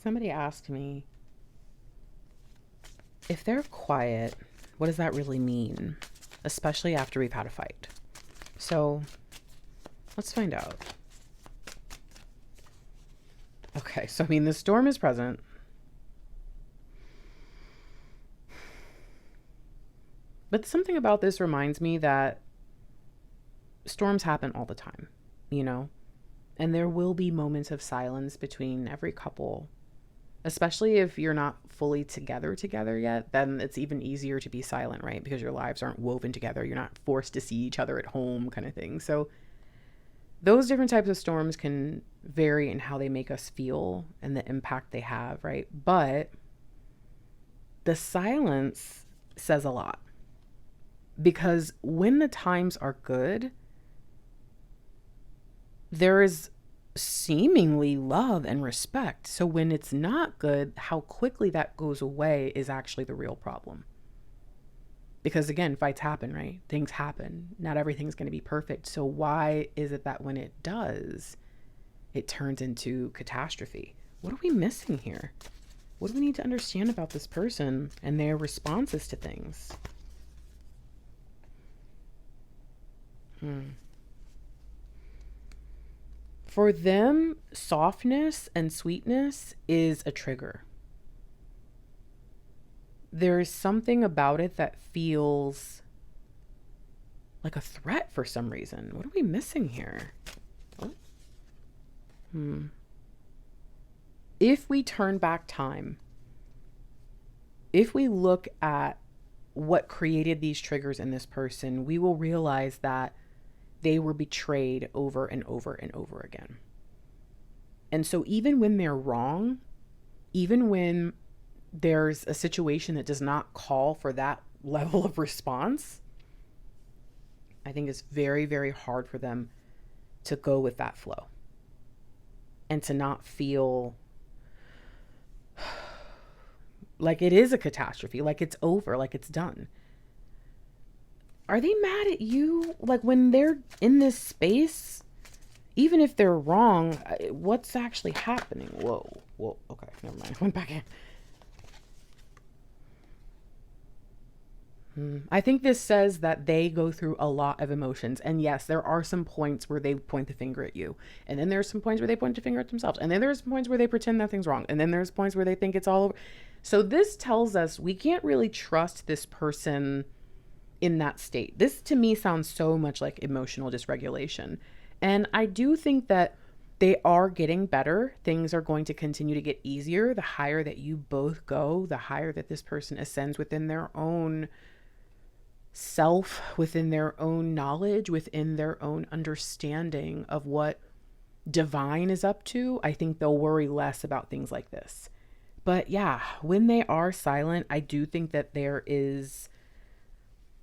Somebody asked me, if they're quiet, what does that really mean? Especially after we've had a fight. So let's find out. Okay, so I mean, the storm is present. But something about this reminds me that storms happen all the time, you know? And there will be moments of silence between every couple, especially if you're not fully together yet. Then it's even easier to be silent, right? Because your lives aren't woven together. You're not forced to see each other at home, kind of thing. So those different types of storms can vary in how they make us feel and the impact they have, right? But the silence says a lot, because when the times are good, there is seemingly love and respect. So when it's not good, how quickly that goes away is actually the real problem. Because again, fights happen, right? Things happen. Not everything's going to be perfect. So why is it that when it does, it turns into catastrophe? What are we missing here? What do we need to understand about this person and their responses to things? For them, softness and sweetness is a trigger. There is something about it that feels like a threat for some reason. What are we missing here? Oh. If we turn back time, if we look at what created these triggers in this person, we will realize that they were betrayed over and over and over again. And so even when they're wrong, even when there's a situation that does not call for that level of response, I think it's very, very hard for them to go with that flow and to not feel like it is a catastrophe, like it's over, like it's done. Are they mad at you? Like when they're in this space, even if they're wrong, what's actually happening? Whoa, okay, never mind. Went back in. I think this says that they go through a lot of emotions. And yes, there are some points where they point the finger at you. And then there's some points where they point the finger at themselves. And then there's points where they pretend nothing's wrong. And then there's points where they think it's all over. So this tells us we can't really trust this person in that state. This to me sounds so much like emotional dysregulation. And I do think that they are getting better. Things are going to continue to get easier. The higher that you both go, the higher that this person ascends within their own self, within their own knowledge, within their own understanding of what divine is up to. I think they'll worry less about things like this. But yeah, when they are silent, I do think that there is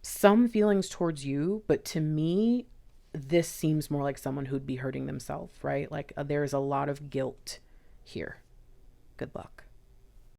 some feelings towards you, but to me, this seems more like someone who'd be hurting themselves, right? Like there's a lot of guilt here. Good luck.